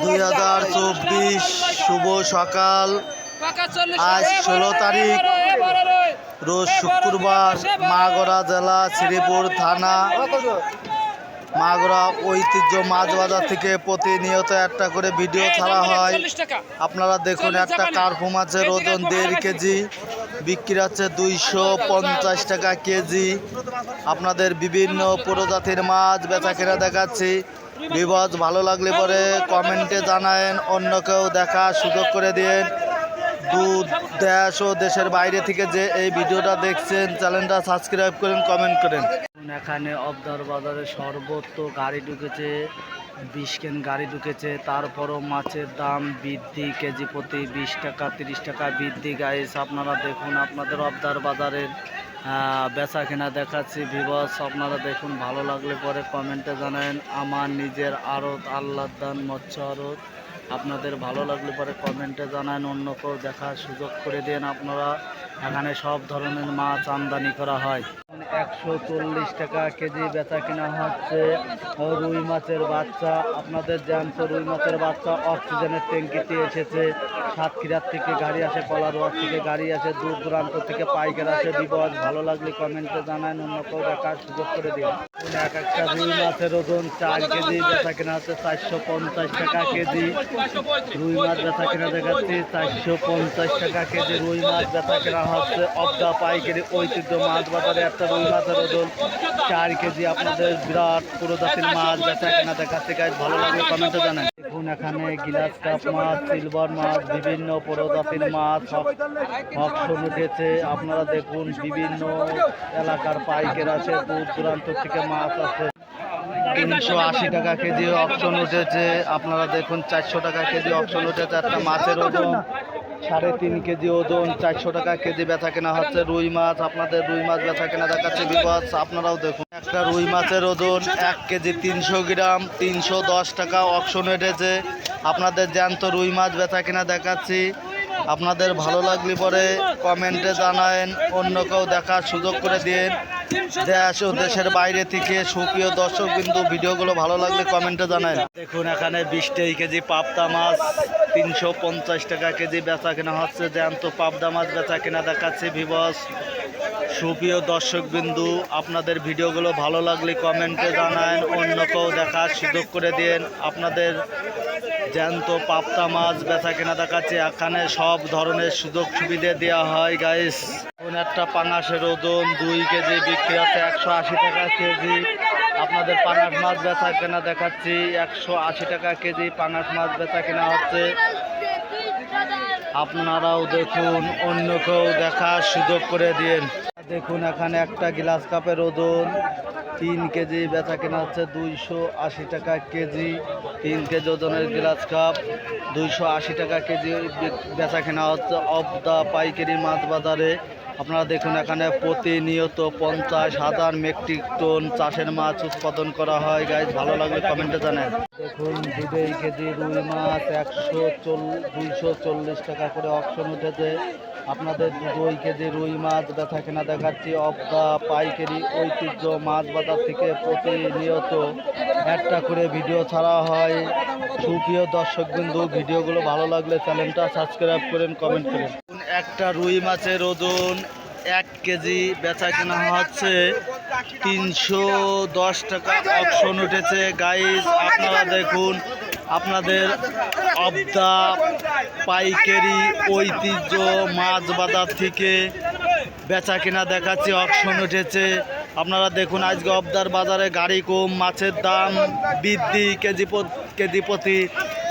2024 শুভ সকাল। আজ 16 তারিখ, রোজ শুক্রবার। মাগুরা জেলা শ্রীপুর থানা মাগুরা ঐতিহ্য মাছ বাজার থেকে প্রতিনিয়ত একটা করে ভিডিও ছাড়া হয়। আপনারা দেখুন, একটা কার্পু মাছের ওজন 1.5 কেজি, বিক্রি হচ্ছে 250 টাকা কেজি। আপনাদের বিভিন্ন প্রজাতির মাছ বেচা কেনা দেখাচ্ছি। বিবাদ ভালো লাগলে পরে কমেন্টে জানায়েন, অন্য কেউ দেখার সুযোগ করে দিন। দূর দেশ ও দেশের বাইরে থেকে যে এই ভিডিওটা দেখছেন, চ্যানেলটা সাবস্ক্রাইব করেন, কমেন্ট করেন। এখানে অবদার বাজারে সর্বত্র গাড়ি ঢুকেছে, 20 কেন গাড়ি ঢুকেছে। তারপরও মাছের দাম বৃদ্ধি, কেজি প্রতি 20 টাকা 30 টাকা বৃদ্ধি। গাইস আপনারা দেখুন, আপনাদের অবদার বাজারের বেচা কেনা দেখাচ্ছি। ভিউয়ার্স আপনারা দেখুন, ভালো লাগলে পরে কমেন্টে জানান। আমার নিজের আড়ত, আল্লাহর দান মৎস্য আড়ত। আপনাদের ভালো লাগলে পরে কমেন্টে জানান, অন্য কেউ দেখার সুযোগ করে দেন। আপনারা এখানে সব ধরনের মাছ আমদানি করা হয়। 140 টাকা কেজি বেচা কেনা হচ্ছে রুই মাছের বাচ্চা। আপনাদের জ্যান্ত রুই মাছের বাচ্চা অক্সিজেনের ট্যাঙ্কিতে এসেছে। সাতক্ষীরার থেকে গাড়ি আসে, কলারোয়ার থেকে গাড়ি আসে, দূর দূরান্ত থেকে পাইকার আসে। বিপদ ভালো লাগলে কমেন্টে জানান, অন্য কেউ দেখার সুযোগ করে দিন। এক একটা রুই মাছের ওজন 4 কেজি, বেচা কেনা হচ্ছে 450 টাকা কেজি। রুই মাছ বেচা কেনা দেখাচ্ছি 450 টাকা কেজি। রুই মাছ বেচা কেনা হচ্ছে অবদা পাইকারি ঐতিহ্য মাছ বাজারে। একটা রুই মাছের ওজন 4 কেজি। আপনাদের বিরাট প্রজাতির মাছ বেচা কেনা দেখাচ্ছি। গাইস ভালো লাগলে কমেন্টে জানান। দেখুন, এখানে গিলাস কাপ মাছ, সিলভার মাছ, বিভিন্ন প্রজাতির মাছ অকশন উঠেছে। আপনারা দেখুন, বিভিন্ন এলাকার পাইকার আছে, দূর দূরান্ত থেকে মাছ আছে। 380 টাকা কেজি অকশন উঠেছে। আপনারা দেখুন, 400 টাকা কেজি অকশন উঠেছে। একটা মাছের ওজন 3.5 কেজি ওজন, 400 টাকা কেজি বেচা কেনা হচ্ছে রুই মাছ। আপনাদের রুই মাছ বেচা কেনা দেখাচ্ছে বিপদ, আপনারাও দেখুন। একটা রুই মাছের ওজন 1 কেজি 300 গ্রাম, 310 টাকা অকশন উঠেছে। আপনাদের জ্যান্ত রুই মাছ বেচা কেনা দেখাচ্ছি। আপনাদের ভালো লাগলে পরে কমেন্টে জানায়েন, অন্য কেউ দেখার সুযোগ করে দিন। দেশ ও দেশের বাইরে থেকে সুপ্রিয় দর্শক বিন্দু, ভিডিওগুলো ভালো লাগলে কমেন্টে জানান। দেখুন, এখানে 20 কেজি পাবদা মাছ 350 টাকা কেজি বেচা কেনা হচ্ছে। জ্যান্ত পাবদা মাছ বেচা কেনা দেখাচ্ছে ভিউয়ার্স। সুপ্রিয় দর্শক বিন্দু, আপনাদের ভিডিওগুলো ভালো লাগলে কমেন্টে জানান, অন্য কেউ দেখার সুযোগ করে দিন। আপনাদের জ্যান্ত পাবদা মাছ বেচা কেনা দেখাচ্ছে। এখানে সব ধরনের সুযোগ সুবিধা দেওয়া হয়। গাইস একটা পাঙাশের ওজন 2 কেজি, বিক্রি হচ্ছে 180 টাকা কেজি। আপনাদের পাঙাশ মাছ বেচা কেনা দেখাচ্ছি 180 টাকা কেজি। পাঙাশ মাছ বেচা কেনা হচ্ছে। আপনারাও দেখুন, অন্য কেউ দেখার সুযোগ করে দিন। দেখুন, এখানে একটা গ্লাস কাপের ওজন 3 কেজি, বেচা কেনা হচ্ছে 280 টাকা কেজি। 3 কেজি ওজনের গ্লাস কাপ 280 টাকা কেজি বেচা কেনা হচ্ছে অবদা পাইকারি মাছ বাজারে। আপনারা দেখুন, এখানে প্রতিনিয়ত 50,000 মেট্রিক টন চাষের মাছ উৎপাদন করা হয়। গাইজ ভালো লাগলে কমেন্টে জানান। দেখুন, 2 কেজি রুই মাছ 240 টাকা করে অকশন উঠেছে। আপনাদের 2 কেজি রুই মাছ বেচা কেনা দেখাচ্ছি অবদা পাইকারি ঐতিহ্য মাছ বাজার থেকে। প্রতিনিয়ত একটা করে ভিডিও ছাড়া হয়। সুপ্রিয় দর্শক বিন্দু, ভিডিওগুলো ভালো লাগলে চ্যানেলটা সাবস্ক্রাইব করেন, কমেন্ট করেন। একটা রুই মাছের ওজন 1 কেজি, বেচা কেনা হচ্ছে 310 টাকা অকশন উঠেছে। গাইজ আপনারা দেখুন, আপনাদের অবদা পাইকারি ঐতিহ্য মাছ বাজার থেকে বেচা কেনা দেখাচ্ছি অকশন উঠেছে। আপনারা দেখুন, আজকে অবদার বাজারে গাড়ি কম, মাছের দাম বৃদ্ধি, কেজি প্রতি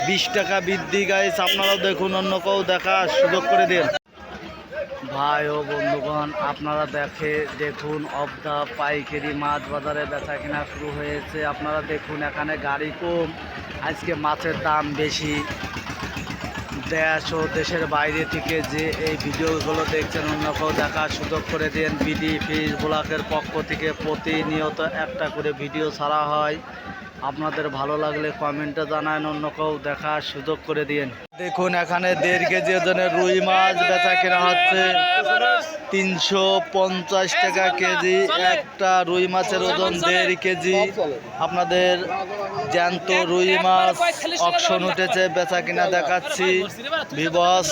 20 টাকা বৃদ্ধি। গাইস আপনারাও দেখুন, অন্য কেউ দেখার সুযোগ করে দিন। ভাই ও বন্ধুগণ, আপনারা দেখুন, অবদা পাইকারি মাছ বাজারে বেচা কেনা শুরু হয়েছে। আপনারা দেখুন, এখানে গাড়ি কম, আজকে মাছের দাম বেশি। দেশ ও দেশের বাইরে থেকে যে এই ভিডিওগুলো দেখছেন, অন্য কেউ দেখার সুযোগ করে দিন। বিডি ফিশ ব্লকের পক্ষ থেকে প্রতিনিয়ত একটা করে ভিডিও ছাড়া হয়। আপনাদের ভালো লাগলে কমেন্টে জানান, অন্য কেউ দেখার সুযোগ করে দিন। দেখুন এখানে 1.5 কেজি ওজনের রুই মাছ বেচা কেনা হচ্ছে 350 টাকা কেজি। একটা রুই মাছের ওজন 1.5 কেজি। আপনাদের জ্যান্ত রুই মাছ অকশন উঠেছে, বেচা কিনা দেখাচ্ছি। ভিউয়ার্স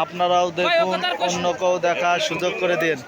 আপনারাও দেখুন, অন্য কেউ দেখার সুযোগ করে দিন।